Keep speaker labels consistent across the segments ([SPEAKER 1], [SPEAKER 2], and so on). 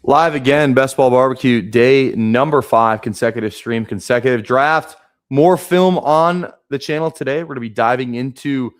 [SPEAKER 1] Live again, Best Ball Barbecue, day number 5, consecutive stream, consecutive draft. More film on the channel today. We're going to be diving into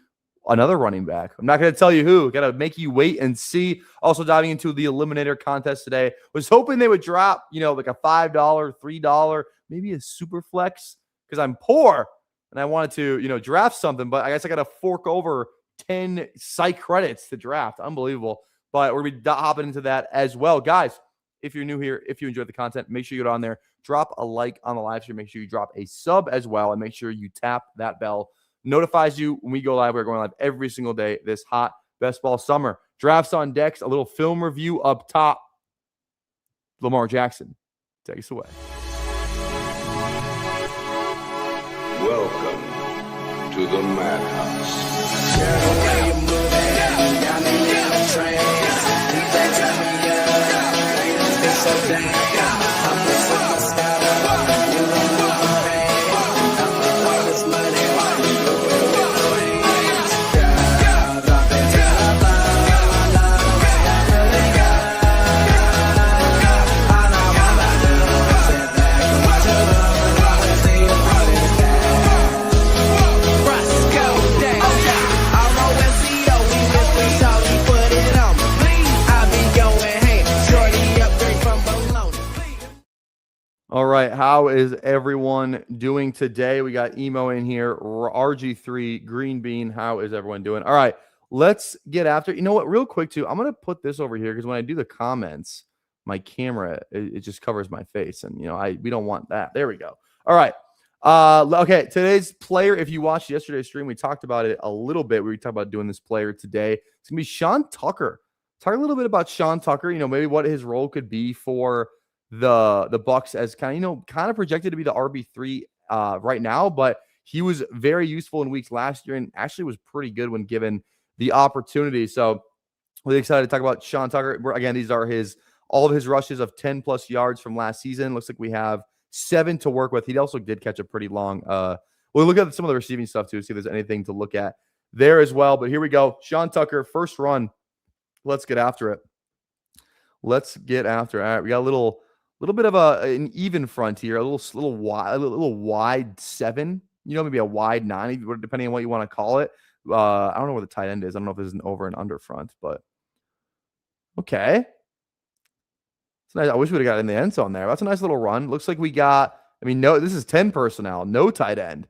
[SPEAKER 1] another running back. I'm not going to tell you who. Got to make you wait and see. Also diving into the Eliminator contest today. Was hoping they would drop, like a $5, $3, maybe a super flex because I'm poor and I wanted to, draft something. But I guess I got to fork over 10 psych credits to draft. Unbelievable. But we're going to be hopping into that as well. Guys, if you're new here, if you enjoyed the content, make sure you go on there, drop a like on the live stream. Make sure you drop a sub as well, and make sure you tap that bell. Notifies you when we go live. We're going live every single day this hot best ball summer. Drafts on decks, a little film review up top. Lamar Jackson, take us away.
[SPEAKER 2] Welcome to the Madhouse.
[SPEAKER 1] All right, how is everyone doing today? We got Emo in here, RG3, Green Bean. How is everyone doing? All right, let's get after it. You know what? Real quick, too, I'm going to put this over here because when I do the comments, my camera, it just covers my face. And, we don't want that. There we go. All right. Okay, today's player, if you watched yesterday's stream, we talked about it a little bit. We talked about doing this player today. It's going to be Sean Tucker. Talk a little bit about Sean Tucker, maybe what his role could be for the Bucks as kind of projected to be the RB3 right now, but he was very useful in weeks last year and actually was pretty good when given the opportunity. So really excited to talk about Sean Tucker. Again, these are all of his rushes of 10 plus yards from last season. Looks like we have 7 to work with. He also did catch a pretty long we'll look at some of the receiving stuff too, see if there's anything to look at there as well. But here we go. Sean Tucker, first run. Let's get after it. All right, we got a little bit of an even front here, a little wide 7, maybe a wide 9, depending on what you want to call it. I don't know where the tight end is. I don't know if this is an over and under front, but okay. It's nice. I wish we would have got in the end zone there. That's a nice little run. Looks like we got, no, this is 10 personnel, no tight end.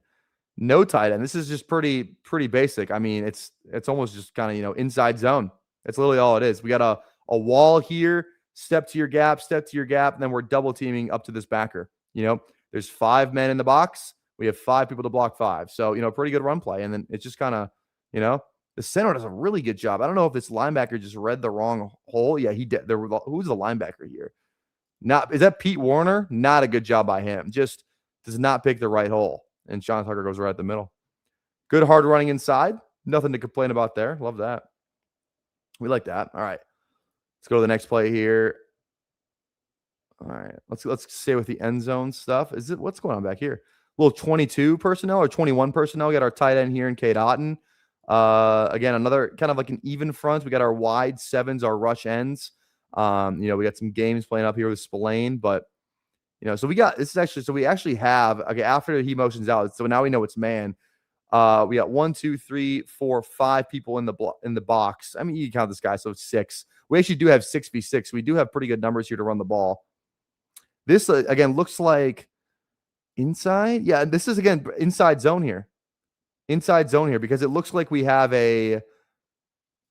[SPEAKER 1] This is just pretty basic. It's almost just kind of, inside zone. That's literally all it is. We got a wall here. Step to your gap, and then we're double teaming up to this backer. There's 5 men in the box. We have 5 people to block 5. So, pretty good run play. And then it's just kind of, the center does a really good job. I don't know if this linebacker just read the wrong hole. Yeah, he did. Who's the linebacker here? Is that Pete Warner? Not a good job by him. Just does not pick the right hole. And Sean Tucker goes right at the middle. Good hard running inside. Nothing to complain about there. Love that. We like that. All right. Let's go to the next play here. All right, let's stay with the end zone stuff. What's going on back here? A little 22 personnel or 21 personnel. We got our tight end here in Cade Otton. Again, another kind of like an even front. We got our wide 7s, our rush ends. We got some games playing up here with Spillane, but so we got we actually have after he motions out. So now we know it's man. We got 1, 2, 3, 4, 5 people in the box. You can count this guy, so it's 6. We actually do have 6v6. We do have pretty good numbers here to run the ball. This, again, looks like inside. Yeah, this is, again, inside zone here. Because it looks like we have a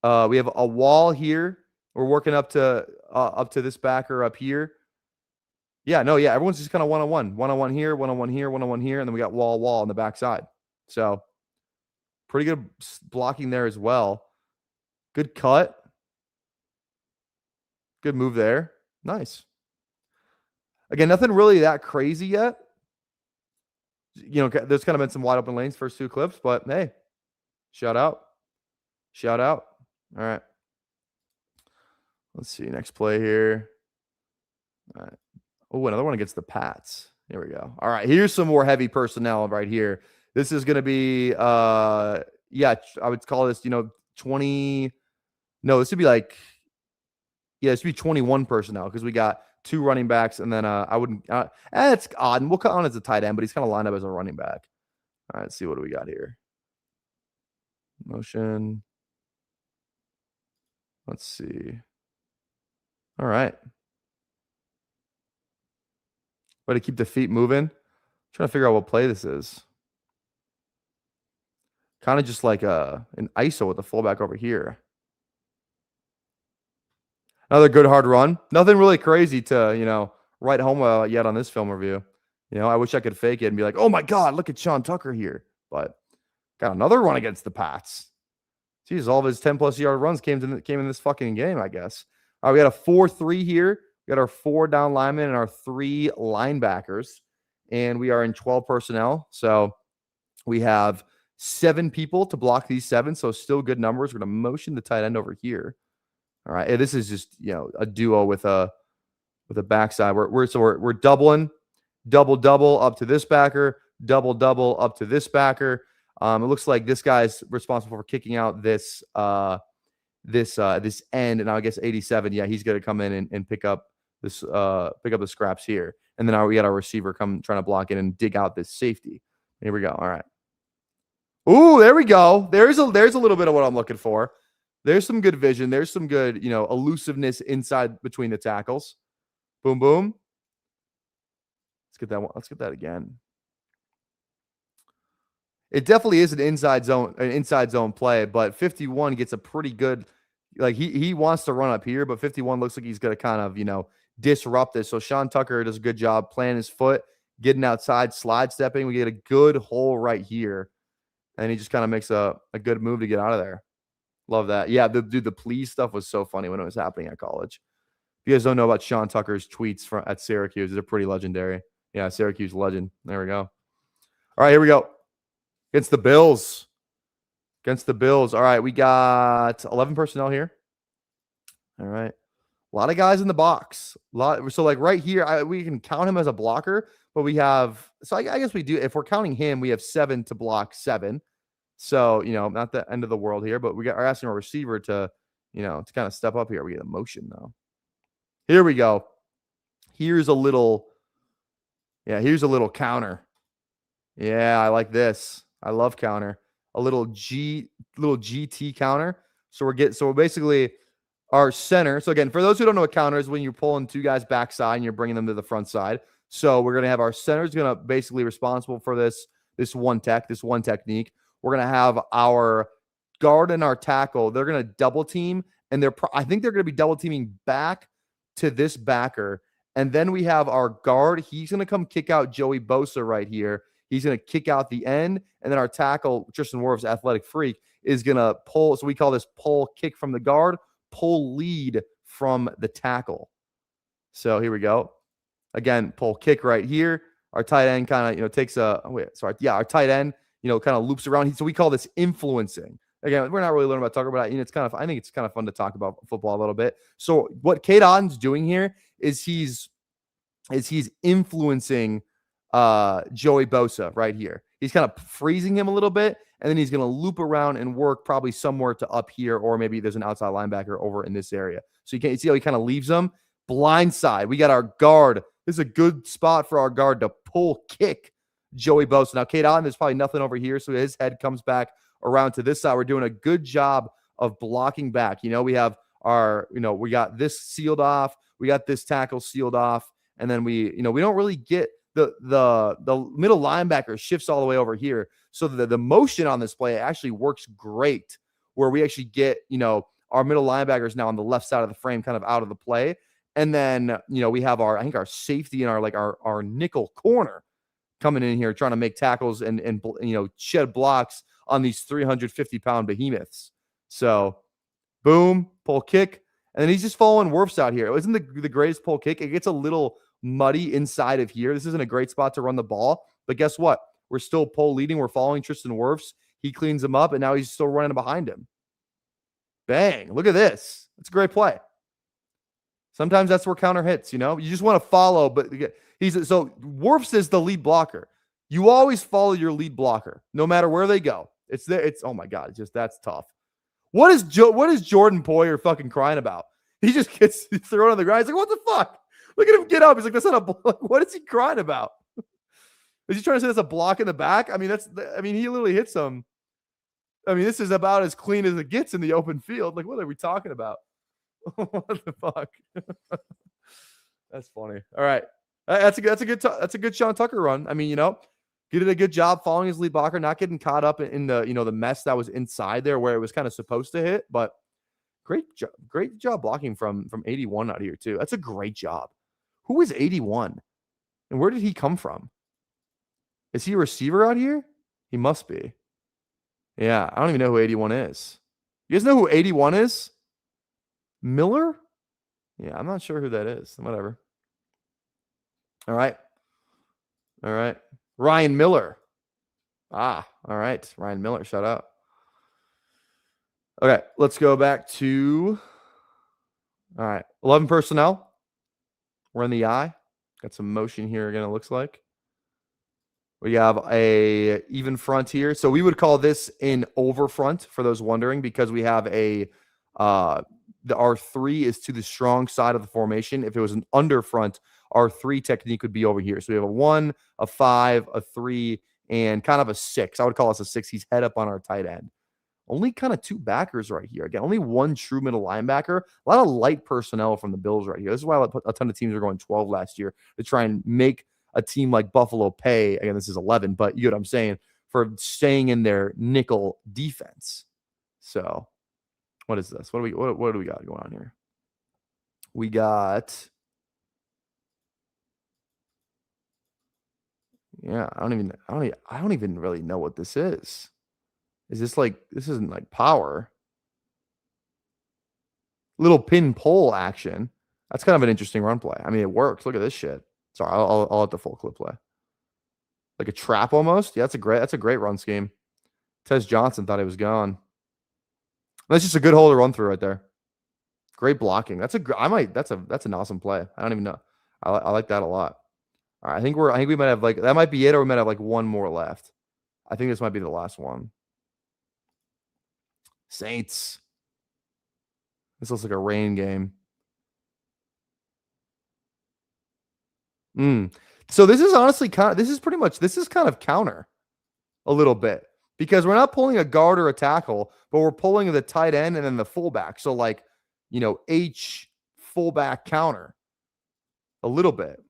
[SPEAKER 1] wall here. We're working up to this backer up here. Yeah, no, yeah, everyone's just kind of one-on-one. One-on-one here, one-on-one here, one-on-one here, and then we got wall on the backside. So pretty good blocking there as well. Good cut. Good move there. Nice. Again, nothing really that crazy yet. There's kind of been some wide open lanes first 2 clips, but hey, shout out. All right. Let's see. Next play here. All right. Oh, another one against the Pats. There we go. All right. Here's some more heavy personnel right here. This is going to be, I would call this, 20. No, this would be like Yeah, it should be 21 personnel because we got 2 running backs, and then I wouldn't. It's odd, and we'll cut on as a tight end, but he's kind of lined up as a running back. All right, let's see what do we got here. Motion. Let's see. All right. Way to keep the feet moving. Trying to figure out what play this is. Kind of just like an ISO with the fullback over here. Another good hard run. Nothing really crazy to, write home yet on this film review. I wish I could fake it and be like, oh my God, look at Sean Tucker here. But got another run against the Pats. Jeez, all of his 10+ yard runs came in this fucking game, I guess. All right, we got a 4-3 here. We got our 4 down linemen and our 3 linebackers. And we are in 12 personnel. So we have 7 people to block these 7. So still good numbers. We're going to motion the tight end over here. All right. This is just, a duo with a backside. We're doubling, double up to this backer, double up to this backer. It looks like this guy's responsible for kicking out this end, and I guess 87. Yeah, he's going to come in and pick up the scraps here, and then we got our receiver trying to block it and dig out this safety. Here we go. All right. Ooh, there we go. There's a little bit of what I'm looking for. There's some good vision. There's some good, elusiveness inside between the tackles. Boom, boom. Let's get that one. Let's get that again. It definitely is an inside zone play, but 51 gets a pretty good, like he wants to run up here, but 51 looks like he's going to kind of, disrupt this. So Sean Tucker does a good job playing his foot, getting outside, slide stepping. We get a good hole right here, and he just kind of makes a good move to get out of there. Love that. Yeah, the please stuff was so funny when it was happening at college. If you guys don't know about Sean Tucker's tweets at Syracuse, they're pretty legendary. Yeah, Syracuse legend. There we go. All right, here we go. Against the Bills. All right, we got 11 personnel here. All right. A lot of guys in the box. So, like right here, we can count him as a blocker, but we have – so I guess we do – if we're counting him, we have 7 to block 7. So, not the end of the world here, but are asking our receiver to kind of step up here. We get a motion, though. Here we go. Here's a little counter. Yeah, I like this. I love counter. A little GT counter. So we're basically our center. So again, for those who don't know what counter is, when you're pulling 2 guys backside and you're bringing them to the front side. So we're going to have our center is going to basically responsible for this one technique. We're going to have our guard and our tackle. They're going to double team, and I think they're going to be double teaming back to this backer. And then we have our guard. He's going to come kick out Joey Bosa right here. He's going to kick out the end. And then our tackle, Tristan Wirfs, athletic freak, is going to pull. So we call this pull kick from the guard, pull lead from the tackle. So here we go. Again, pull kick right here. Our tight end kind of, takes our tight end, kind of loops around. So we call this influencing. Again, we're not really learning about Tucker, but I think it's kind of fun to talk about football a little bit. So what Cade Otton's doing here is he's influencing Joey Bosa right here. He's kind of freezing him a little bit, and then he's going to loop around and work probably somewhere to up here, or maybe there's an outside linebacker over in this area. So you see how he kind of leaves them? Blind side. We got our guard. This is a good spot for our guard to pull kick Joey Bosa. Now, Cade Otton, there's probably nothing over here, so his head comes back around to this side. We're doing a good job of blocking back. We have we got this sealed off. We got this tackle sealed off. And then we don't really get the middle linebacker shifts all the way over here. So the motion on this play actually works great, where we actually get, our middle linebackers now on the left side of the frame kind of out of the play. And then, we have our safety and our nickel corner coming in here trying to make tackles and shed blocks on these 350-pound behemoths. So, boom, pull kick. And then he's just following Wirfs out here. It wasn't the greatest pull kick. It gets a little muddy inside of here. This isn't a great spot to run the ball. But guess what? We're still pull leading. We're following Tristan Wirfs. He cleans him up, and now he's still running behind him. Bang. Look at this. It's a great play. Sometimes that's where counter hits, You just want to follow, but so Wirfs is the lead blocker. You always follow your lead blocker, no matter where they go. It's there. Oh my God. That's tough. What is Jordan Poyer fucking crying about? He just gets thrown on the ground. He's like, what the fuck? Look at him get up. He's like, that's not a block. What is he crying about? Is he trying to say that's a block in the back? I mean, he literally hits him. I mean, this is about as clean as it gets in the open field. Like, what are we talking about? What the fuck? That's funny. All right. That's a good Sean Tucker run. I mean, he did a good job following his lead blocker, not getting caught up in the, the mess that was inside there where it was kind of supposed to hit, but great job blocking from 81 out here too. That's a great job. Who is 81? And where did he come from? Is he a receiver out here? He must be. Yeah, I don't even know who 81 is. You guys know who 81 is? Miller? Yeah, I'm not sure who that is. Whatever. All right. Ryan Miller. All right. Ryan Miller, shout out. Okay, let's go back to, all right, 11 personnel. We're in the eye. Got some motion here again, it looks like. We have a even front here. So we would call this an over front for those wondering, because we have the R3 is to the strong side of the formation. If it was an under front, R3 technique would be over here. So we have a 1, a 5, a 3, and kind of a 6. I would call us a 6. He's head up on our tight end. Only kind of 2 backers right here. Again, only 1 true middle linebacker. A lot of light personnel from the Bills right here. This is why a ton of teams are going 12 last year, to try and make a team like Buffalo pay. Again, this is 11, but you know what I'm saying, for staying in their nickel defense. So what is this? What do we got going on here? We got, yeah, I don't even really know what this is. Is this like, this isn't like power. Little pin pull action. That's kind of an interesting run play. I mean, it works. Look at this shit. Sorry, I'll let the full clip play. Like a trap almost. Yeah, that's a great run scheme. Tez Johnson thought he was gone. That's just a good hole to run through right there. Great blocking. That's an awesome play. I don't even know. I like that a lot. All right, I think we might have that might be it, or we might have one more left. I think this might be the last one. Saints. This looks like a rain game. So this is honestly this is kind of counter a little bit, because we're not pulling a guard or a tackle, but we're pulling the tight end and then the fullback. So H fullback counter a little bit,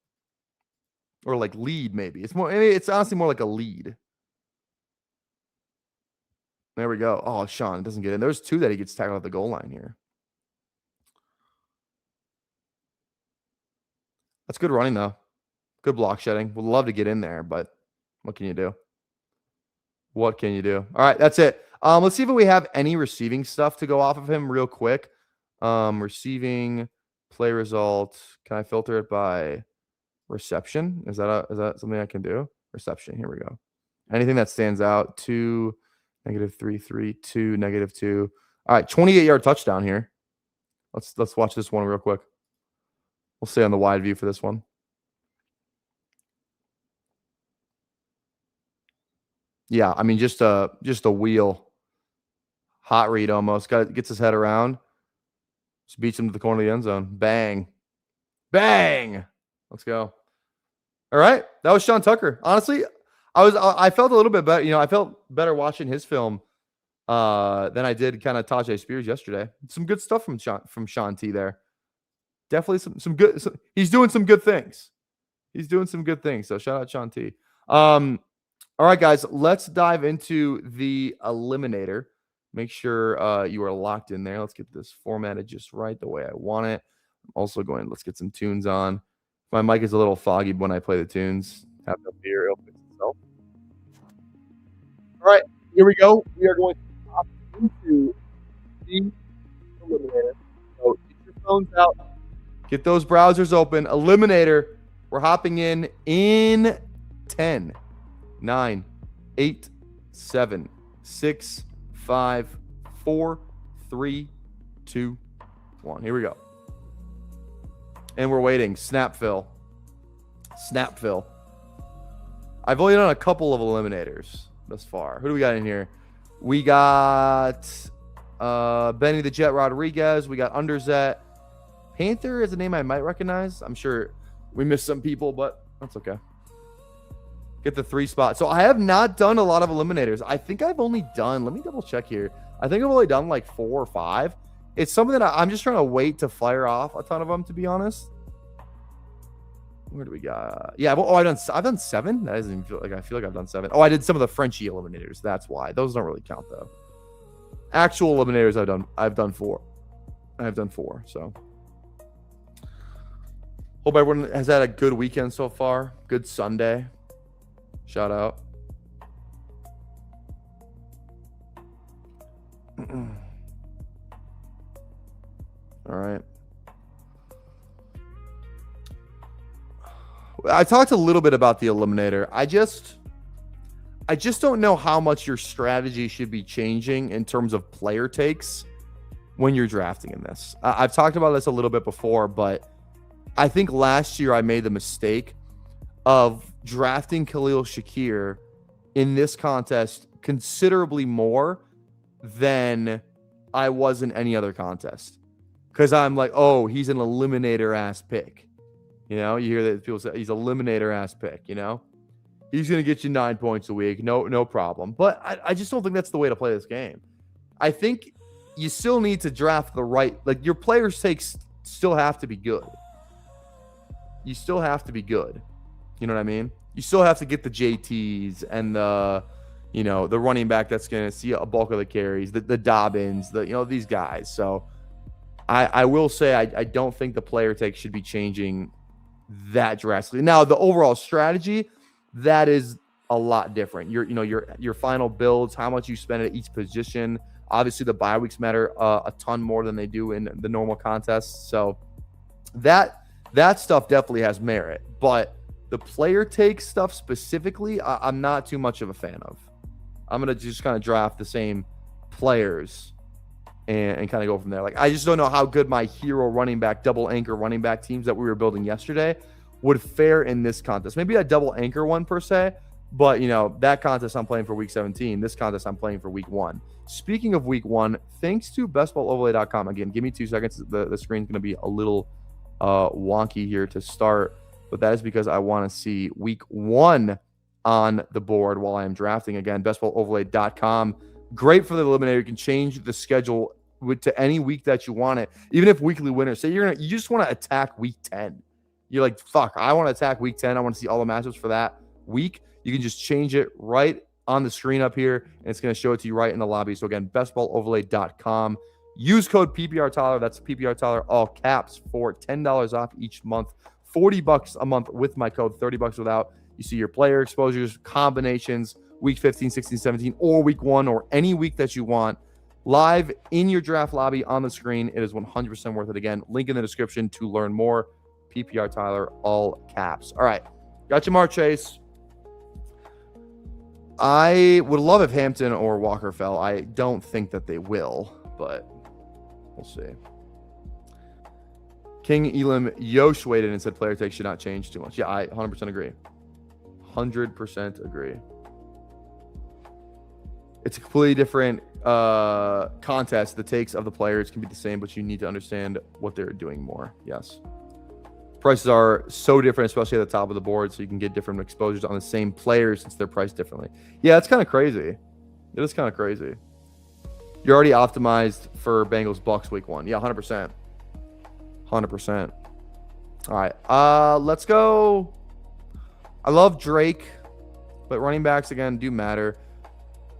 [SPEAKER 1] or lead maybe. It's honestly more like a lead. There we go. Oh, Sean doesn't get in. There's 2 that he gets tackled at the goal line here. That's good running though. Good block shedding. Would love to get in there, but what can you do? What can you do? All right, that's it. Let's see if we have any receiving stuff to go off of him real quick. Receiving play result. Can I filter it by reception? Is that something I can do? Reception. Here we go. Anything that stands out. 2, -3, 3, 2, -2. All right, 28-yard touchdown here. Let's watch this one real quick. We'll stay on the wide view for this one. Yeah, I mean, just a wheel. Hot read almost. Gets his head around. Just beats him to the corner of the end zone. Bang. Bang. Let's go. All right. That was Sean Tucker. Honestly, I felt a little bit better. I felt better watching his film than I did kind of Tajay Spears yesterday. Some good stuff from Sean T there. Definitely some good. He's doing some good things. So shout out Sean T. All right, guys, let's dive into the Eliminator. Make sure you are locked in there. Let's get this formatted just right the way I want it. I'm also let's get some tunes on. My mic is a little foggy when I play the tunes. Have no fear, it'll fix itself. All right, here we go. We are going to hop into the Eliminator. So get your phones out. Get those browsers open. Eliminator. We're hopping in 10, 9, 8, 7, 6, 5, 4, 3, 2, 1. Here we go. And we're waiting. Snap fill. I've only done a couple of eliminators thus far. Who do we got in here? We got Benny the Jet Rodriguez. We got Underzet. Panther is a name I might recognize. I'm sure we missed some people, but that's okay. Get the 3 spot. So I have not done a lot of eliminators. I think I've only done, let me double check here. I think I've only done like 4 or 5. It's something that I'm just trying to wait to fire off a ton of them, to be honest. Where do we got? Yeah, well, I've done 7. That doesn't even feel like, I feel like I've done 7. Oh, I did some of the Frenchie eliminators. That's why. Those don't really count though. Actual eliminators I've done 4. I've done 4, so. Hope everyone has had a good weekend so far. Good Sunday. Shout out. All right. I talked a little bit about the Eliminator. I just don't know how much your strategy should be changing in terms of player takes when you're drafting in this. I've talked about this a little bit before, but I think last year I made the mistake of drafting Khalil Shakir in this contest considerably more than I was in any other contest. Because I'm like, oh, he's an eliminator ass pick. You know, you hear that people say he's eliminator ass pick, you know? He's going to get you 9 points a week. No problem. But I just don't think that's the way to play this game. I think you still need to draft the right, like your players' takes still have to be good. You still have to be good. You know what I mean? You still have to get the JTs and the, you know, the running back that's going to see a bulk of the carries, the Dobbins, these guys. So I will say I don't think the player take should be changing that drastically. Now, the overall strategy, that is a lot different. Your final builds, how much you spend at each position. Obviously, the bye weeks matter a ton more than they do in the normal contests. So that stuff definitely has merit. But the player take stuff specifically, I'm not too much of a fan of. I'm going to just kind of draft the same players and kind of go from there. Like, I just don't know how good my hero running back, double anchor running back teams that we were building yesterday would fare in this contest. Maybe a double anchor one per se, but that contest I'm playing for week 17. This contest I'm playing for week 1. Speaking of week 1, thanks to bestballoverlay.com. Again, give me 2 seconds. The screen's going to be a little wonky here to start, but that is because I want to see week 1 on the board while I am drafting. Again, bestballoverlay.com. Great for the eliminator. You can change the schedule to any week that you want it. Even if weekly winners, say you just want to attack week 10. You're like, fuck, I want to attack week 10. I want to see all the matchups for that week. You can just change it right on the screen up here, and it's going to show it to you right in the lobby. So again, bestballoverlay.com. Use code PPRTyler. That's PPRTyler, all caps, for $10 off each month. $40 a month with my code, $30 without. You see your player exposures, combinations, week 15, 16, 17, or week 1, or any week that you want. Live in your draft lobby on the screen. It is 100% worth it. Again, link in the description to learn more. PPRTyler, all caps. All right. Got Jamar Chase. I would love if Hampton or Walker fell. I don't think that they will, but we'll see. King Elam Yosh weighed in and said player take should not change too much. Yeah, I 100% agree. 100% agree. It's a completely different contest. The takes of the players can be the same, but you need to understand what they're doing more. Yes. Prices are so different, especially at the top of the board, so you can get different exposures on the same players since they're priced differently. Yeah, it's kind of crazy. It is kind of crazy. You're already optimized for Bengals Bucks week 1. Yeah, 100%. 100%. All right. Let's go. I love Drake, but running backs, again, do matter.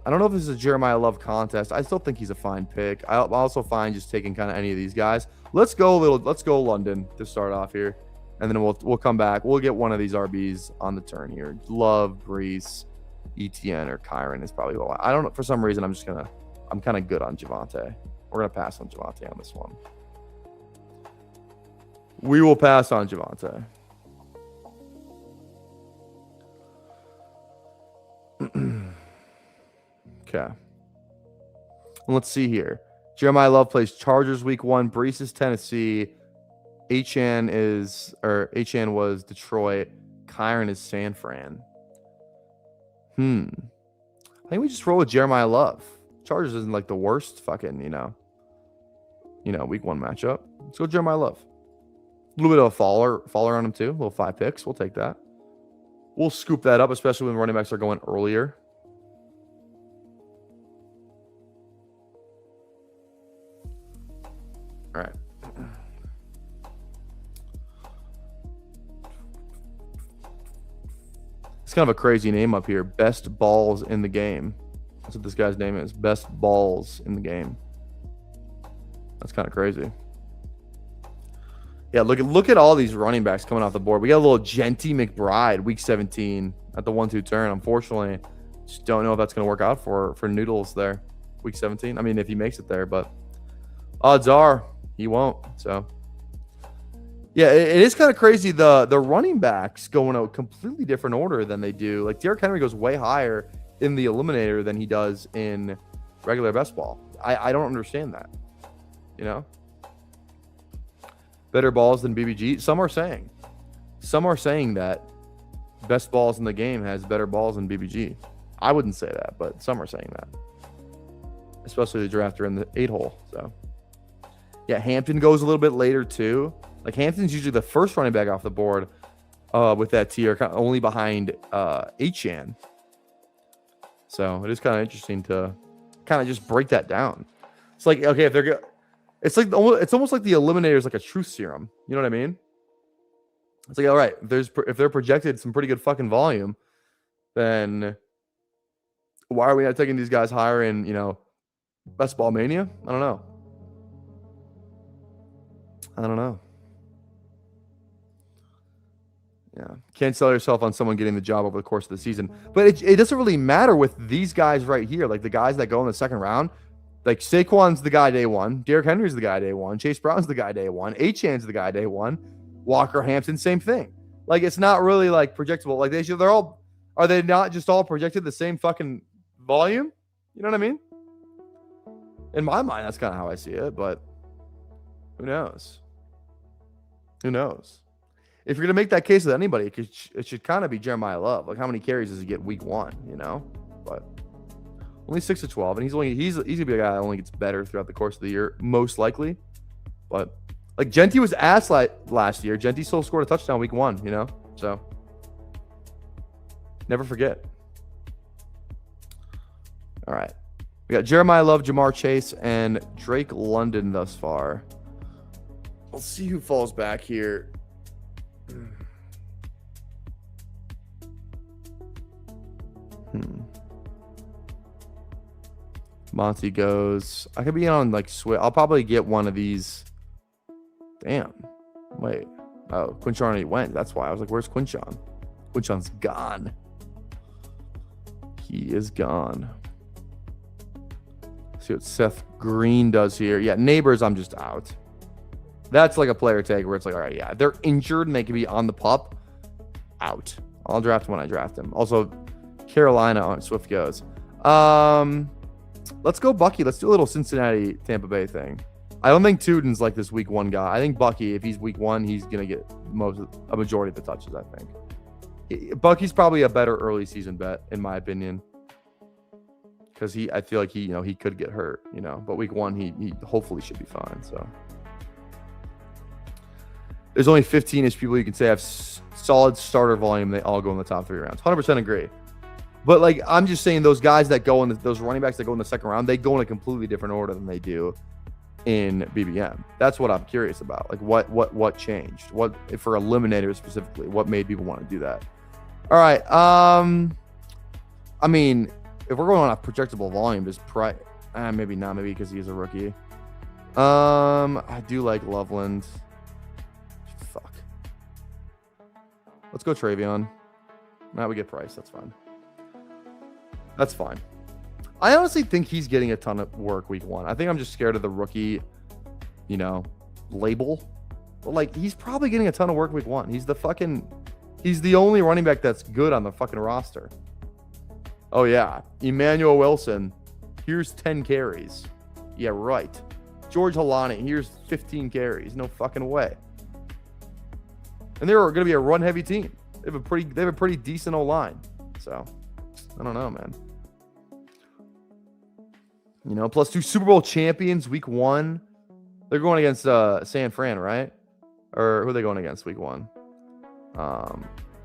[SPEAKER 1] I don't know if this is a Jeremiah Love contest. I still think he's a fine pick. I'm also fine just taking kind of any of these guys. Let's go London to start off here, and then we'll come back. We'll get one of these RBs on the turn here. Love, Brees, ETN, or Kyron is probably low. I don't know. For some reason, I'm kind of good on Javonte. We're gonna pass on Javonte on this one. We will pass on Javonte. Okay. Let's see here. Jeremiah Love plays Chargers week 1. Brees is Tennessee. Achan was Detroit. Kyron is San Fran. I think we just roll with Jeremiah Love. Chargers isn't like the worst fucking, week 1 matchup. Let's go Jeremiah Love. little bit of a faller on him too. A little 5 picks. We'll take that. We'll scoop that up, especially when running backs are going earlier. All right. It's kind of a crazy name up here. Best balls in the game. That's what this guy's name is. Best balls in the game. That's kind of crazy. Yeah, look at all these running backs coming off the board. We got a little Genty McBride, week 17 at the 1-2 turn. Unfortunately, just don't know if that's going to work out for Noodles there, week 17. I mean, if he makes it there, but odds are he won't. So, yeah, it is kind of crazy. The running backs go in a completely different order than they do. Like Derrick Henry goes way higher in the Eliminator than he does in regular best ball. I don't understand that. You know, better balls than BBG. Some are saying that best balls in the game has better balls than BBG. I wouldn't say that, but some are saying that, especially the drafter in the 8-hole. So, yeah, Hampton goes a little bit later too. Like Hampton's usually the first running back off the board with that tier, kind of only behind Achane. So it is kind of interesting to kind of just break that down. It's like, okay, if they're good, it's almost like the Eliminator is like a truth serum. You know what I mean? It's like, all right, if they're projected some pretty good fucking volume, then why are we not taking these guys higher in, you know, best ball mania? I don't know. Yeah, can't sell yourself on someone getting the job over the course of the season. But it doesn't really matter with these guys right here. Like the guys that go in the second round, like Saquon's the guy day one. Derrick Henry's the guy day one. Chase Brown's the guy day one. Achane's the guy day one. Walker Hampton, same thing. Like it's not really like projectable. Like are they not just all projected the same fucking volume? You know what I mean? In my mind, that's kind of how I see it, but who knows? If you're going to make that case with anybody, it should kind of be Jeremiah Love. Like, how many carries does he get week 1, you know? But only 6 to 12, and he's going to be a guy that only gets better throughout the course of the year, most likely. But, like, Genty was ass last year. Genty still scored a touchdown week 1, you know? So, never forget. All right. We got Jeremiah Love, Jamar Chase, and Drake London thus far. Let's see who falls back here. Monty goes. I could be on like Swift. I'll probably get one of these. Damn. Wait. Oh, Quinshon already went. That's why I was like, "Where's Quinshon?" Quinshon's gone. He is gone. See what Seth Green does here. Yeah, Neighbors. I'm just out. That's like a player tag where it's like, all right, yeah, they're injured and they can be on the pup. Out. I'll draft when I draft him. Also, Carolina on Swift goes. Let's go Bucky. Let's do a little Cincinnati Tampa Bay thing. I don't think Tuden's like this week 1 guy. I think Bucky, if he's week 1, he's gonna get a majority of the touches. I think Bucky's probably a better early season bet in my opinion, because I feel like he could get hurt, you know. But week 1, he hopefully should be fine. So. There's only 15-ish people you can say have solid starter volume. They all go in the top 3 rounds. 100% agree. But, like, I'm just saying those guys that go in, those running backs that go in the second round, they go in a completely different order than they do in BBM. That's what I'm curious about. Like, what changed? What, for Eliminator specifically, what made people want to do that? All right. I mean, if we're going on a projectable volume, just maybe not. Maybe because he's a rookie. I do like Loveland. Fuck. Let's go Travion. Now we get Price. That's fine. That's fine. I honestly think he's getting a ton of work week 1. I think I'm just scared of the rookie, you know, label. But like, he's probably getting a ton of work week 1. He's the only running back that's good on the fucking roster. Oh yeah, Emmanuel Wilson. Here's 10 carries. Yeah, right. George Halani. Here's 15 carries. No fucking way. And they're going to be a run-heavy team. They have a pretty decent O-line. So, I don't know, man. You know, plus 2 Super Bowl champions week 1. They're going against San Fran, right? Or who are they going against week 1? Let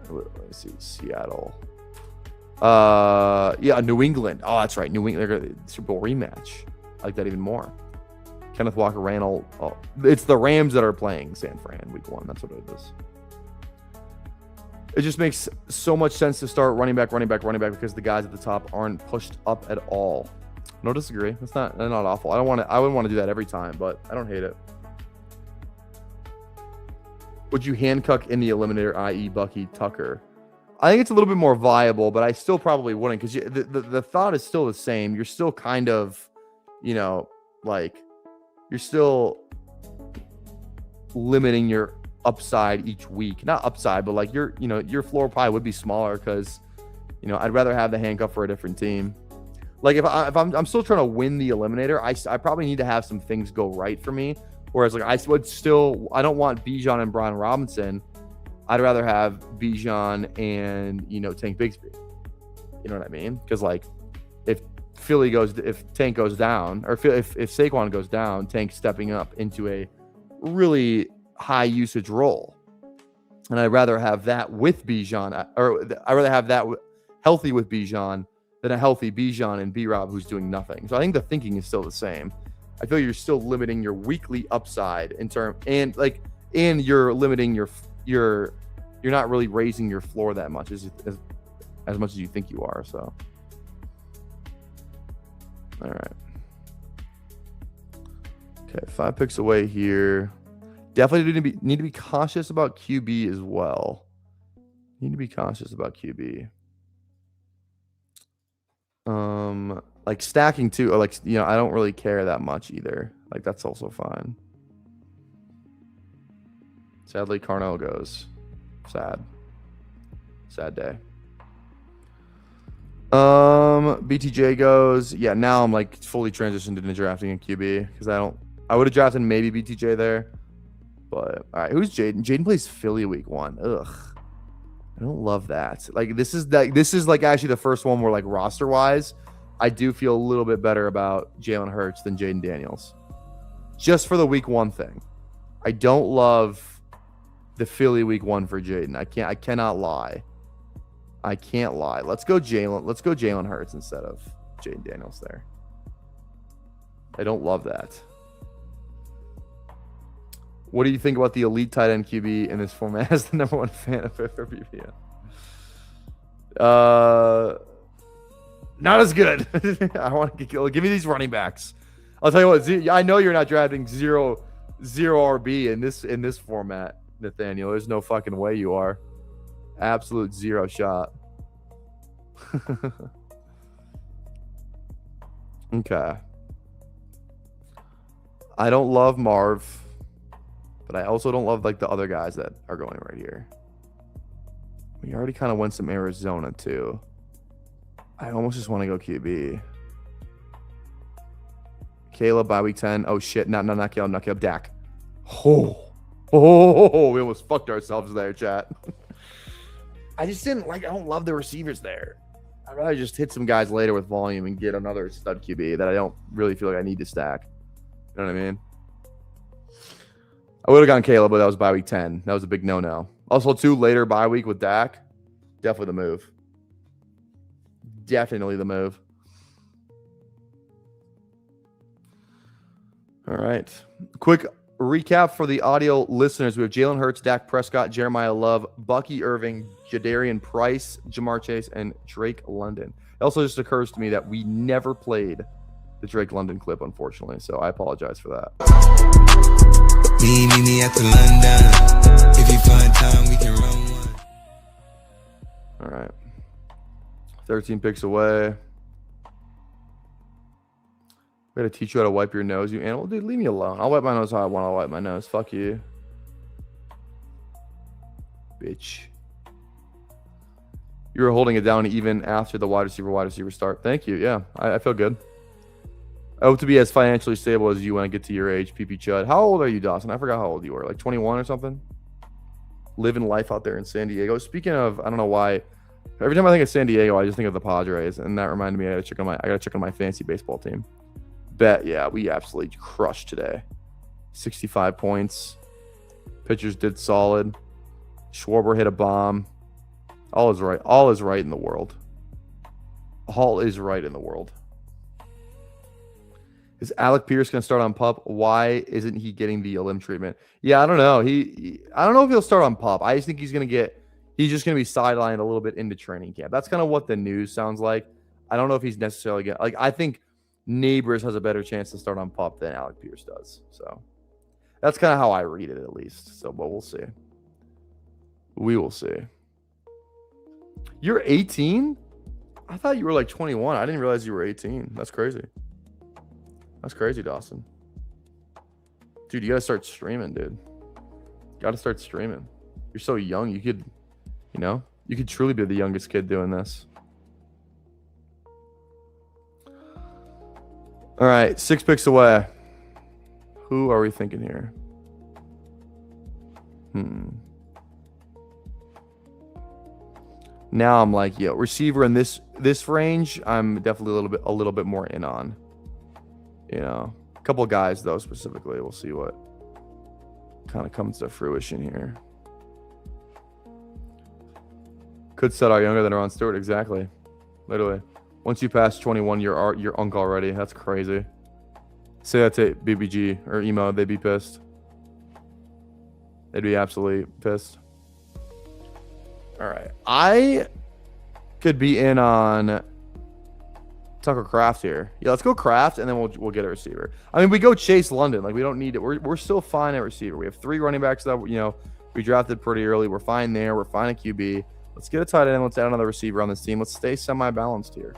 [SPEAKER 1] me see. Seattle. Yeah, New England. Oh, that's right. New England. They're gonna Super Bowl rematch. I like that even more. Kenneth Walker ran all. Oh, it's the Rams that are playing San Fran week 1. That's what it is. It just makes so much sense to start running back because the guys at the top aren't pushed up at all. No, disagree. That's not awful. I wouldn't want to do that every time, but I don't hate it. Would you handcuff in the eliminator, i.e. Bucky Tucker? I think it's a little bit more viable, but I still probably wouldn't, because the thought is still the same. You're still kind of, like, you're still limiting your upside each week. Not upside, but like your floor probably would be smaller, because I'd rather have the handcuff for a different team. Like if I'm still trying to win the eliminator, I probably need to have some things go right for me. Whereas like I don't want Bijan and Brian Robinson. I'd rather have Bijan and Tank Bigsby. You know what I mean? Because like if Tank goes down, or if Saquon goes down, Tank's stepping up into a really high usage role, and I'd rather have that with Bijan, or I'd rather have that healthy with Bijan than a healthy Bijan and B-Rob who's doing nothing. So I think the thinking is still the same. I feel you're still limiting your weekly upside and you're limiting you're not really raising your floor that much as much as you think you are. So, all right. Okay, 5 picks away here. Definitely need to be cautious about QB as well. Need to be cautious about QB. Like stacking too, or like I don't really care that much either. Like that's also fine. Sadly, Carnell goes. Sad day. BTJ goes. Yeah, now I'm like fully transitioned into drafting a QB because I would have drafted maybe BTJ there. But all right, who's Jaden? Jaden plays Philly week 1. Ugh. I don't love that. Like this is like actually the first one where like roster wise, I do feel a little bit better about Jalen Hurts than Jaden Daniels. Just for the week 1 thing. I don't love the Philly week 1 for Jaden. I cannot lie. I can't lie. Let's go Jalen Hurts instead of Jaden Daniels there. I don't love that. What do you think about the elite tight end QB in this format as the #1 fan of it for BPN? Not as good. I want to give me these running backs. I'll tell you what. I know you're not drafting zero RB in this format, Nathaniel. There's no fucking way you are. Absolute zero shot. Okay. I don't love Marv, but I also don't love like the other guys that are going right here. We already kind of went some Arizona too. I almost just want to go QB. Caleb by week 10. Oh shit! Not Caleb. Dak. Oh, we almost fucked ourselves there, chat. I don't love the receivers there. I'd rather just hit some guys later with volume and get another stud QB that I don't really feel like I need to stack. You know what I mean? I would have gone Caleb, but that was bye week 10. That was a big no-no. Also, too, later bye week with Dak. Definitely the move. Definitely the move. All right. Quick recap for the audio listeners. We have Jalen Hurts, Dak Prescott, Jeremiah Love, Bucky Irving, Jadarian Price, Jamar Chase, and Drake London. It also just occurs to me that we never played the Drake London clip, unfortunately, so I apologize for that.
[SPEAKER 3] Meet me at the London. If you find time, we can run one.
[SPEAKER 1] All right. 13 picks away. I gotta teach you how to wipe your nose, you animal. Dude, leave me alone. I'll wipe my nose how I want to wipe my nose. Fuck you. Bitch. You were holding it down even after the wide receiver start. Thank you. Yeah, I feel good. I hope to be as financially stable as you when I get to your age, PP Chud. How old are you, Dawson? I forgot how old you were. Like 21 or something? Living life out there in San Diego. Speaking of, I don't know why. Every time I think of San Diego, I just think of the Padres. And that reminded me, I gotta check on my fantasy baseball team. Bet, yeah, we absolutely crushed today. 65 points. Pitchers did solid. Schwarber hit a bomb. All is right. All is right in the world. All is right in the world. Is Alec Pierce going to start on PUP? Why isn't he getting the elim treatment? Yeah, I don't know. I don't know if he'll start on PUP. I just think he's just going to be sidelined a little bit into training camp. That's kind of what the news sounds like. I don't know if he's necessarily going to, like, I think Neighbors has a better chance to start on PUP than Alec Pierce does. So that's kind of how I read it, at least. So, but we'll see. We will see. You're 18? I thought you were like 21. I didn't realize you were 18. That's crazy. That's crazy, Dawson. Dude, you got to start streaming, dude. Got to start streaming. You're so young. You could, you could truly be the youngest kid doing this. All right, 6 picks away. Who are we thinking here? Now I'm like, receiver in this range, I'm definitely a little bit more in on. A couple of guys though specifically. We'll see what kind of comes to fruition here. Could set out younger than Ron Stewart, exactly. Literally, once you pass 21, you're uncle already. That's crazy. Say that to BBG or Emo, they'd be pissed. They'd be absolutely pissed. All right, I could be in on Tucker Kraft here. Yeah, let's go Kraft, and then we'll get a receiver. I mean, we go Chase London. Like, we don't need it. We're still fine at receiver. We have 3 running backs that we drafted pretty early. We're fine there. We're fine at QB. Let's get a tight end. Let's add another receiver on this team. Let's stay semi-balanced here.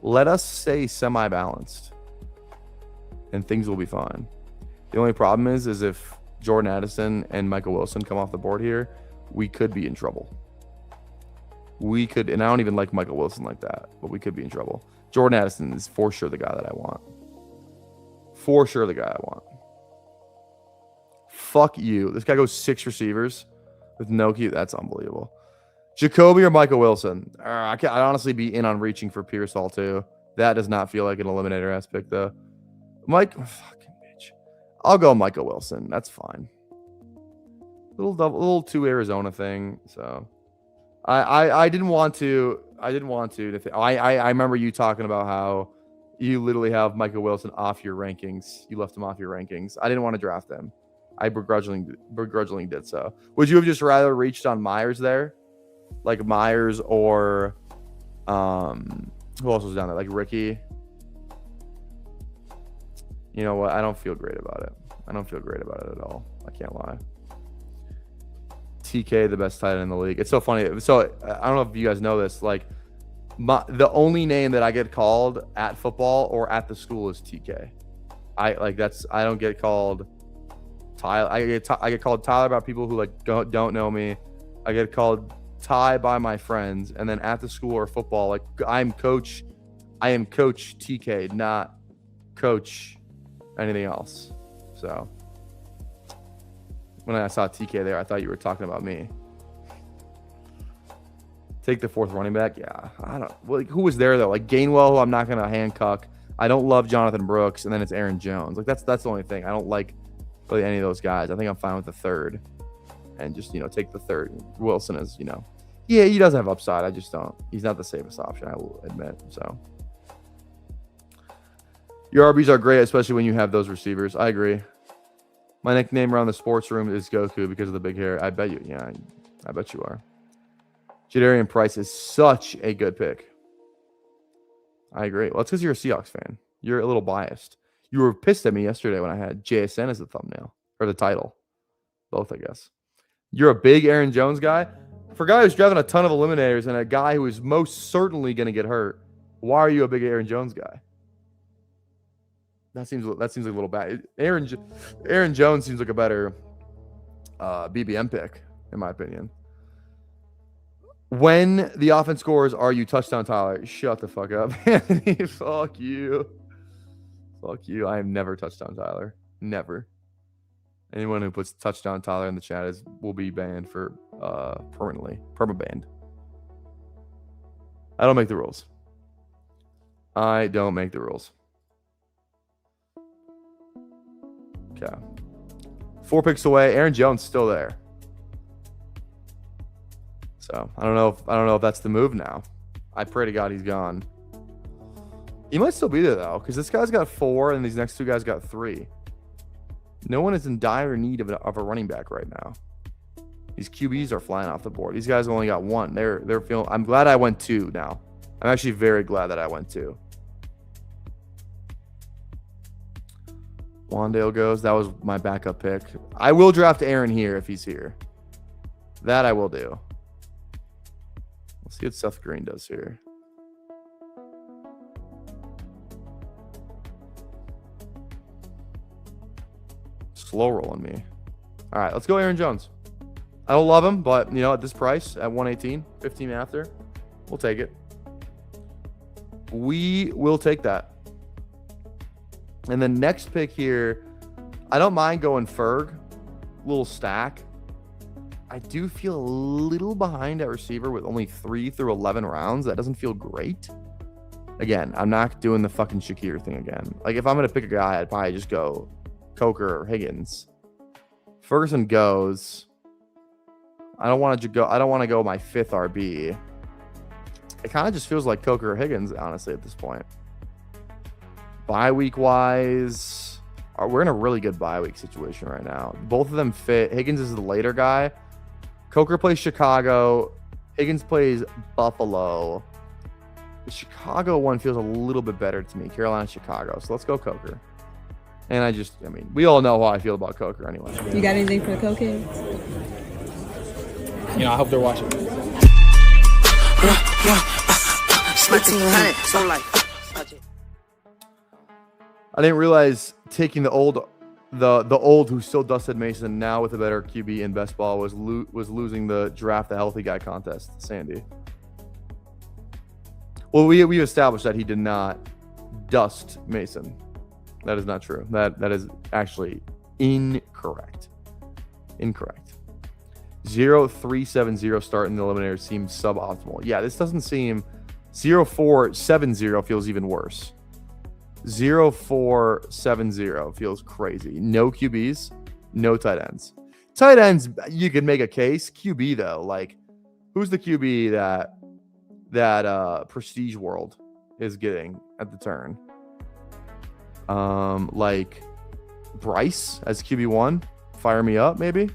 [SPEAKER 1] Let us stay semi-balanced, and things will be fine. The only problem is if Jordan Addison and Michael Wilson come off the board here, we could be in trouble. We could, and I don't even like Michael Wilson like that, but we could be in trouble. Jordan Addison is for sure the guy that I want. For sure the guy I want. Fuck you. This guy goes 6 receivers with no key. That's unbelievable. Jacoby or Michael Wilson? I'd honestly be in on reaching for Pearsall too. That does not feel like an eliminator aspect though. Fucking bitch. I'll go Michael Wilson. That's fine. Little 2 Arizona thing. So I didn't want to. I remember you talking about how you literally have Michael Wilson off your rankings. You left him off your rankings. I didn't want to draft him. I begrudgingly did so. Would you have just rather reached on Myers there? Like Myers or who else was down there? Like Ricky. You know what? I don't feel great about it. I don't feel great about it at all. I can't lie. TK, the best tight end in the league. It's so funny. So I don't know if you guys know this. Like, the only name that I get called at football or at the school is TK. I don't get called Tyler. I get called Tyler by people who don't know me. I get called Ty by my friends, and then at the school or football, like I am Coach TK, not Coach anything else. So when I saw TK there, I thought you were talking about me. Take the 4th running back. Yeah, I don't. Well, who was there though? Like Gainwell, who I'm not gonna handcuff. I don't love Jonathan Brooks, and then it's Aaron Jones. Like that's the only thing. I don't like really any of those guys. I think I'm fine with the 3rd, and just take the 3rd. Wilson is yeah, he doesn't have upside. I just don't. He's not the safest option, I will admit. So your RBs are great, especially when you have those receivers. I agree. My nickname around the sports room is Goku because of the big hair. I bet you. Yeah, I bet you are. Jadarian Price is such a good pick. I agree. Well, it's because you're a Seahawks fan. You're a little biased. You were pissed at me yesterday when I had JSN as the thumbnail or the title. Both, I guess. You're a big Aaron Jones guy. For a guy who's driving a ton of eliminators and a guy who is most certainly going to get hurt, why are you a big Aaron Jones guy? That seems like a little bad. Aaron Jones seems like a better BBM pick, in my opinion. When the offense scores, are you touchdown Tyler? Shut the fuck up, Anthony. Fuck you. Fuck you. I am never touchdown Tyler. Never. Anyone who puts touchdown Tyler in the chat will be banned for permanently. Perma-banned. I don't make the rules. I don't make the rules. Okay. 4 picks away. Aaron Jones still there. So I don't know if that's the move now. I pray to God he's gone. He might still be there though, because this guy's got 4 and these next 2 guys got 3. No one is in dire need of a running back right now. These QBs are flying off the board. These guys only got 1. They're feeling. I'm glad I went 2 now. I'm actually very glad that I went 2. Wandale goes. That was my backup pick. I will draft Aaron here if he's here. That I will do. Let's see what Seth Green does here. Slow rolling me. All right, let's go Aaron Jones. I don't love him, but, you know, at this price, at 118, 15 after, we'll take it. We will take that. And the next pick here, I don't mind going Ferg. Little stack. I do feel a little behind at receiver with only 3 through 11 rounds. That doesn't feel great. Again, I'm not doing the fucking Shakir thing again. Like, if I'm going to pick a guy, I'd probably just go Coker or Higgins. Ferguson goes. I don't want to go my 5th RB. It kind of just feels like Coker or Higgins, honestly, at this point. Bye week wise, we're in a really good bye week situation right now. Both of them fit. Higgins is the later guy. Coker plays Chicago. Higgins plays Buffalo. The Chicago one feels a little bit better to me. Carolina, Chicago. So let's go Coker. And I mean, we all know how I feel about Coker anyway.
[SPEAKER 4] You got anything for the cokeheads?
[SPEAKER 5] You know, I hope they're watching.
[SPEAKER 1] I didn't realize taking the old who still dusted Mason now with a better QB in best ball was losing the draft the healthy guy contest. Sandy. Well, we established that he did not dust Mason. That is not true. That is actually incorrect. 0-3-7-0 start in the Eliminator seems suboptimal. Yeah, this doesn't seem. 0-4-7-0 feels even worse. 0-4-7-0 feels crazy. No QBs, no tight ends. Tight ends, you can make a case. QB though, like, who's the QB that Prestige World is getting at the turn? Like Bryce as QB1. Fire me up, maybe.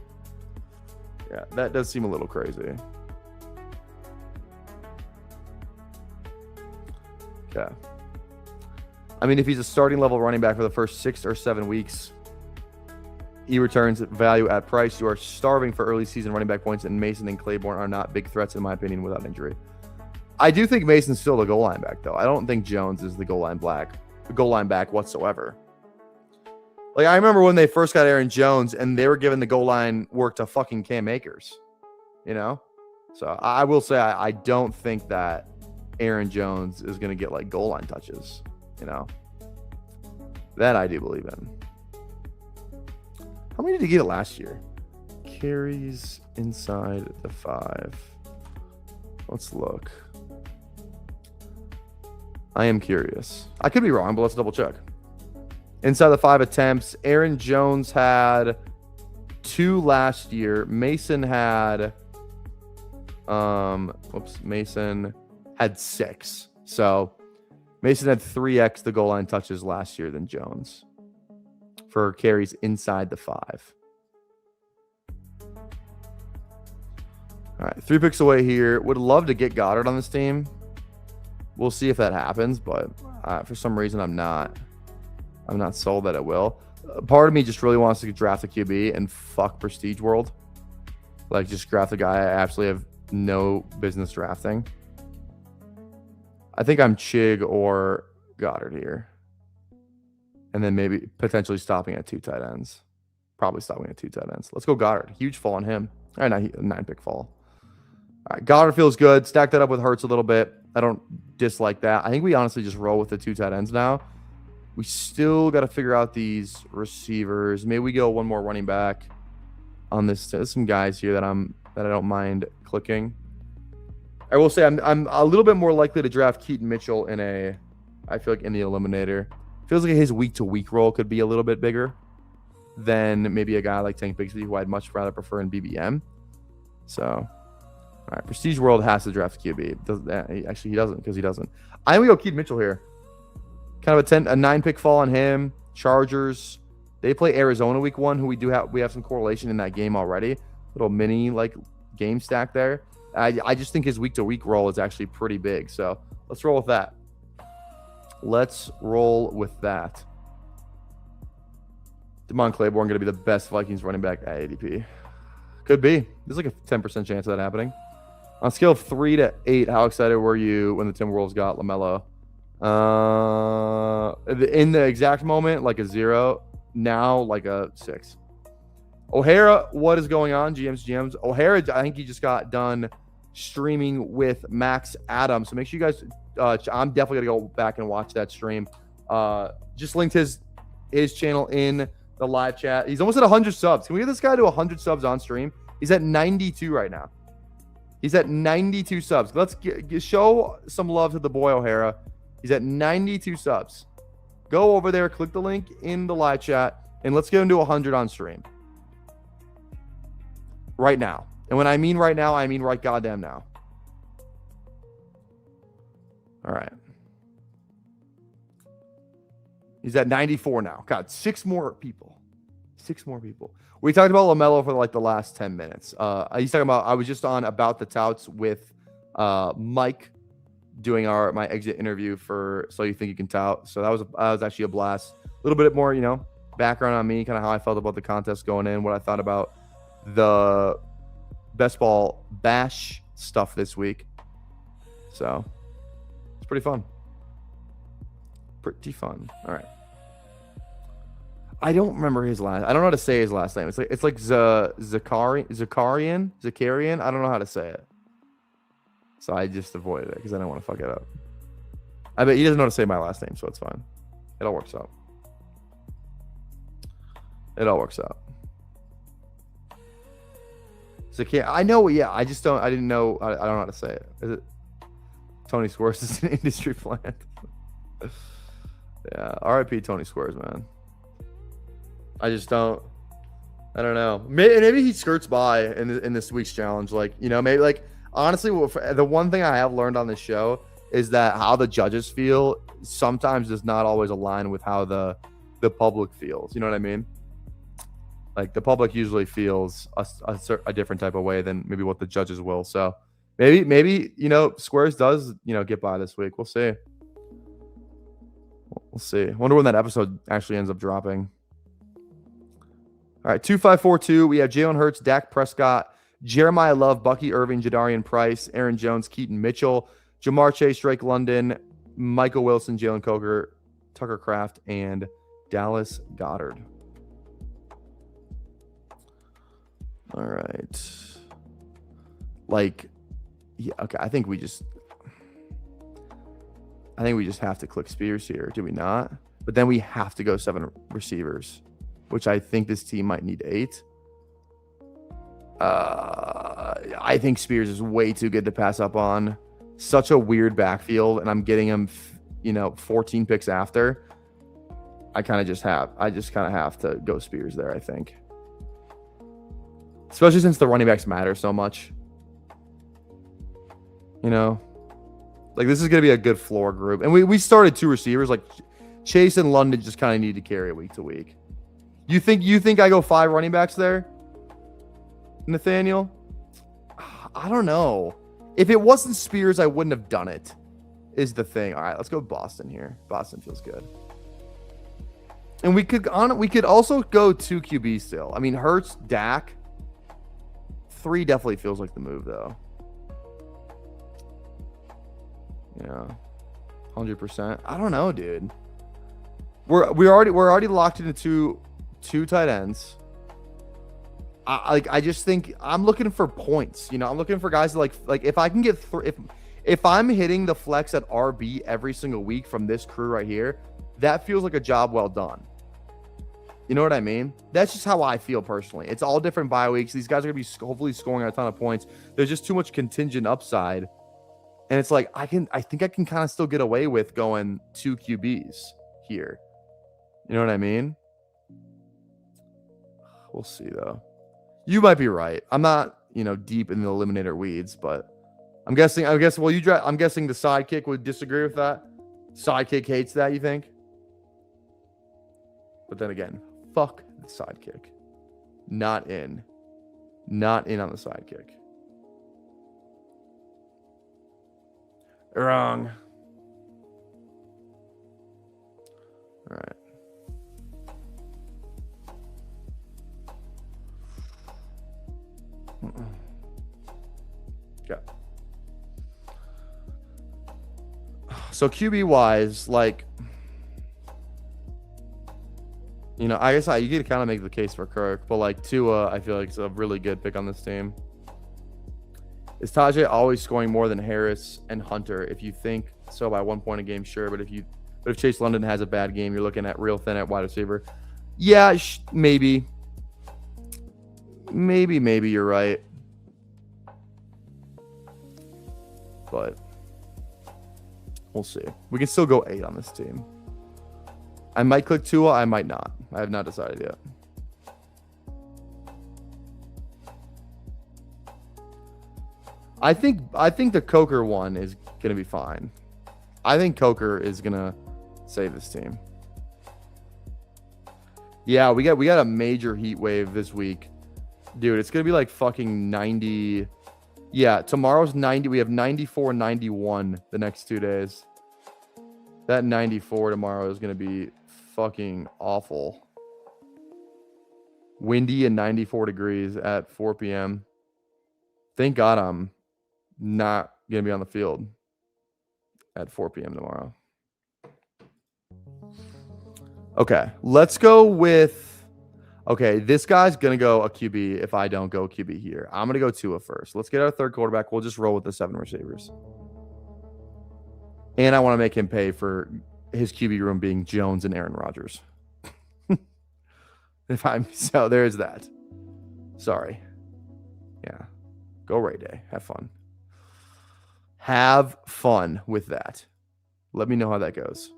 [SPEAKER 1] Yeah, that does seem a little crazy. Okay. I mean, if he's a starting level running back for the first 6 or 7 weeks, he returns value at price. You are starving for early season running back points, and Mason and Claiborne are not big threats, in my opinion, without injury. I do think Mason's still the goal line back, though. I don't think Jones is the goal line back whatsoever. Like, I remember when they first got Aaron Jones, and they were giving the goal line work to fucking Cam Akers, you know? So I will say I don't think that Aaron Jones is going to get, like, goal line touches, you know? That I do believe in. How many did he get last year? Carries inside the 5. Let's look. I am curious. I could be wrong, but let's double check. Inside the 5 attempts, Aaron Jones had 2 last year. Mason had Mason had 6. So Mason had 3x the goal line touches last year than Jones for carries inside the 5. All right, 3 picks away here. Would love to get Goddard on this team. We'll see if that happens, but for some reason I'm not sold that it will. Part of me just really wants to draft a QB and fuck Prestige World. Like, just draft a guy I absolutely have no business drafting. I think I'm Chig or Goddard here. And then maybe potentially stopping at 2 tight ends. Probably stopping at 2 tight ends. Let's go Goddard. Huge fall on him. All right, 9-pick fall. All right, Goddard feels good. Stack that up with Hurts a little bit. I don't dislike that. I think we honestly just roll with the 2 tight ends now. We still got to figure out these receivers. Maybe we go one more running back on this. There's some guys here that I don't mind clicking. I will say I'm a little bit more likely to draft Keaton Mitchell I feel like in the Eliminator. Feels like his week-to-week role could be a little bit bigger than maybe a guy like Tank Bigsby, who I'd much rather prefer in BBM. So, all right, Prestige World has to draft QB. Actually, he doesn't, because he doesn't. I think we go Keith Mitchell here. Kind of a 9-pick fall on him. Chargers. They play Arizona week 1, who we have some correlation in that game already. Little mini like game stack there. I just think his week-to-week role is actually pretty big. So let's roll with that. Let's roll with that. Damon Claiborne going to be the best Vikings running back at ADP. Could be. There's like a 10% chance of that happening. On a scale of 3 to 8, how excited were you when the Timberwolves got LaMelo? In the exact moment, like a 0. Now, like a 6. O'Hara, what is going on? GMs. O'Hara, I think he just got done streaming with Max Adams. So make sure you guys, I'm definitely going to go back and watch that stream. Just linked his channel in the live chat. He's almost at 100 subs. Can we get this guy to 100 subs on stream? He's at 92 right now. He's at 92 subs. Let's show some love to the boy O'Hara. He's at 92 subs. Go over there, click the link in the live chat, and let's get him to 100 on stream. Right now. And when I mean right now, I mean right goddamn now. All right. He's at 94 now. God, 6 more people. 6 more people. We talked about LaMelo for like the last 10 minutes. He's talking about, I was just on About the Touts with Mike doing my exit interview for So You Think You Can Tout. So that was actually a blast. A little bit more, background on me, kind of how I felt about the contest going in, what I thought about the Best Ball Bash stuff this week. So it's pretty fun. Pretty fun. All right. I don't remember his last. I don't know how to say his last name. It's like Zakarian. I don't know how to say it. So I just avoided it because I don't want to fuck it up. I bet he doesn't know how to say my last name, so it's fine. It all works out. It all works out. I know. Yeah, I just don't. I didn't know. I don't know how to say it. Is it Tony Squares is an industry plant? Yeah. R.I.P. Tony Squares, man. I just don't. I don't know. Maybe he skirts by in this week's challenge. Like, maybe like honestly, the one thing I have learned on this show is that how the judges feel sometimes does not always align with how the public feels. You know what I mean? Like the public usually feels a different type of way than maybe what the judges will. So maybe Squares does get by this week. We'll see. We'll see. I wonder when that episode actually ends up dropping. All right, 2542. We have Jalen Hurts, Dak Prescott, Jeremiah Love, Bucky Irving, Jadarian Price, Aaron Jones, Keaton Mitchell, Jamar Chase, Drake London, Michael Wilson, Jalen Coker, Tucker Kraft, and Dallas Goedert. All right. Yeah, okay. I think we just have to click Spears here, do we not? But then we have to go 7 receivers, which I think this team might need 8. I think Spears is way too good to pass up on. Such a weird backfield, and I'm getting him, 14 picks after. I just kind of have to go Spears there, I think. Especially since the running backs matter so much. Like this is going to be a good floor group. And we started 2 receivers. Like Chase and London just kind of need to carry it week to week. You think I go 5 running backs there, Nathaniel? I don't know. If it wasn't Spears, I wouldn't have done it, is the thing. All right, let's go Boston here. Boston feels good. And we could also go 2 QB still. I mean, Hurts, Dak. 3 definitely feels like the move, though. Yeah, 100%. I don't know, dude. We're already locked into two tight ends. I just think I'm looking for points. I'm looking for guys like if I can get if I'm hitting the flex at RB every single week from this crew right here, that feels like a job well done. You know what I mean? That's just how I feel personally. It's all different bye weeks. These guys are going to be hopefully scoring a ton of points. There's just too much contingent upside. And it's like I think I can kind of still get away with going 2 QBs here. You know what I mean? We'll see though. You might be right. I'm not, deep in the eliminator weeds, but I'm guessing. Well, I'm guessing the sidekick would disagree with that. Sidekick hates that. You think? But then again, fuck the sidekick. Not in on the sidekick. Wrong. All right. Yeah. So QB wise, like, I guess you could kind of make the case for Kirk, but like Tua, I feel like it's a really good pick on this team. Is Tajay always scoring more than Harris and Hunter? If you think so by 1 point a game, sure. But if Chase London has a bad game, you're looking at real thin at wide receiver. Yeah, maybe. Maybe you're right. But we'll see. We can still go 8 on this team. I might click Tua. I might not. I have not decided yet. I think the Coker one is gonna be fine. I think Coker is gonna save this team. Yeah, we got a major heat wave this week, dude. It's gonna be like fucking 90. Yeah, tomorrow's 90. We have 94, 91 the next 2 days. That 94 tomorrow is gonna be fucking awful. Windy and 94 degrees at 4 p.m. Thank God I'm not gonna be on the field at 4 p.m. tomorrow. Okay, let's go with. Okay, this guy's gonna go a QB if I don't go QB here. I'm gonna go Tua first. Let's get our third quarterback. We'll just roll with the 7 receivers. And I want to make him pay for his QB room being Jones and Aaron Rodgers. So there's that. Sorry. Yeah. Go Ray Day. Have fun. Have fun with that. Let me know how that goes.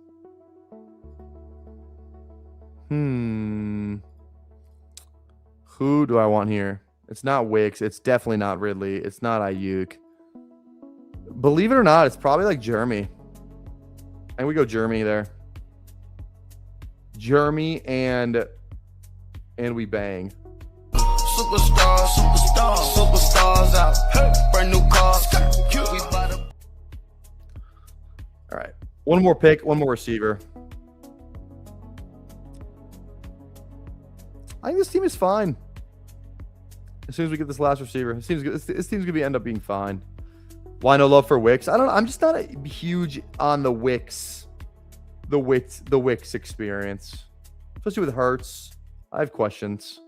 [SPEAKER 1] Who do I want here? It's not Wicks. It's definitely not Ridley. It's not Ayuk. Believe it or not, it's probably like Jeremy. And we go Jeremy there. Jeremy and we bang. Superstars out. Brand new cars. All right. One more pick, one more receiver. I think this team is fine. As soon as we get this last receiver, this team's gonna end up being fine. Why no love for Wicks? I don't know. I'm just not huge on the Wicks experience, especially with Hurts. I have questions.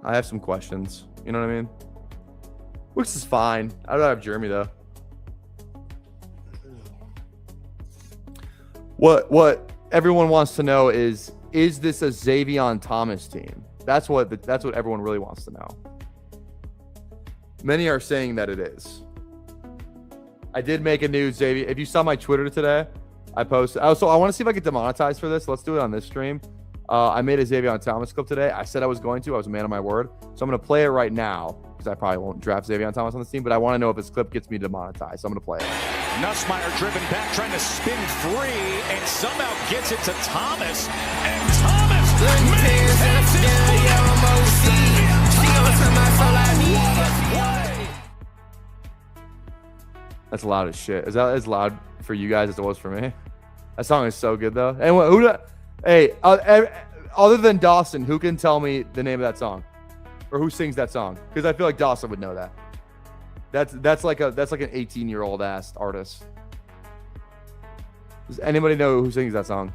[SPEAKER 1] I have some questions. You know what I mean? Wicks is fine. I'd rather have Jeremy though. What everyone wants to know is this a Xavier Thomas team? That's what everyone really wants to know. Many are saying that it is. I did make a new Xavier. If you saw my Twitter today, I posted. So I want to see if I get demonetized for this. Let's do it on this stream. I made a Xavier Thomas clip today. I said I was going to. I was a man of my word. So I'm going to play it right now because I probably won't draft Xavier Thomas on this team. But I want to know if this clip gets me demonetized. So I'm going to play it.
[SPEAKER 4] Nussmeier driven back, trying to spin free, and somehow gets it to Thomas. And Thomas maintains
[SPEAKER 1] That's loud as shit. Is that as loud for you guys as it was for me? That song is so good though. And other than Dawson, who can tell me the name of that song, or who sings that song? Because I feel like Dawson would know that. That's like an 18-year-old ass artist. Does anybody know who sings that song?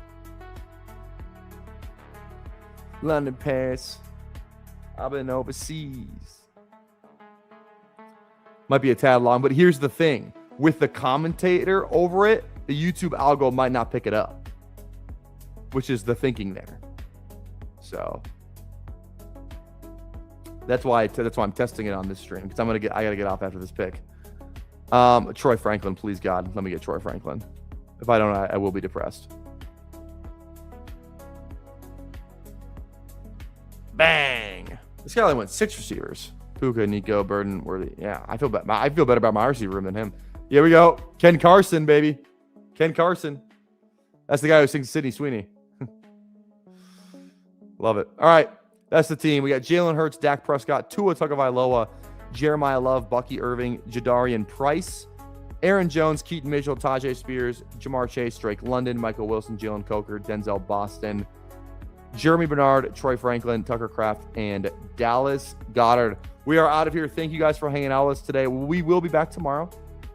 [SPEAKER 1] London, Paris. I've been overseas. Might be a tad long, but here's the thing. With the commentator over it, the YouTube algo might not pick it up, which is the thinking there. So that's why I'm testing it on this stream, because I gotta get off after this pick. Troy Franklin, please God, let me get Troy Franklin. If I don't, I will be depressed. Bang. This guy only went 6 receivers. Puka, Nico, Burden, Worthy. Yeah, I feel better about my receiver room than him. Here we go. Ken Carson, baby. Ken Carson. That's the guy who sings Sydney Sweeney. Love it. All right. That's the team. We got Jalen Hurts, Dak Prescott, Tua Tagovailoa, Jeremiah Love, Bucky Irving, Jadarian Price, Aaron Jones, Keaton Mitchell, Tajay Spears, Jamar Chase, Drake London, Michael Wilson, Jalen Coker, Denzel Boston, Jeremy Bernard, Troy Franklin, Tucker Kraft, and Dallas Goddard. We are out of here. Thank you guys for hanging out with us today. We will be back tomorrow.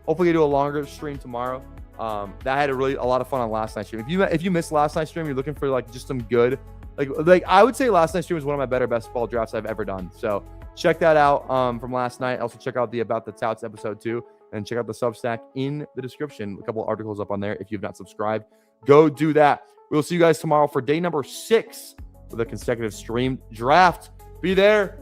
[SPEAKER 1] Hopefully, we do a longer stream tomorrow. That had a lot of fun on last night's stream. If you missed last night's stream, you're looking for like just some good, like I would say last night's stream was one of my better best ball drafts I've ever done. So check that out from last night. Also check out the About the Touts episode 2, and check out the Substack in the description. A couple of articles up on there. If you've not subscribed, go do that. We'll see you guys tomorrow for day number 6 with a consecutive stream draft. Be there.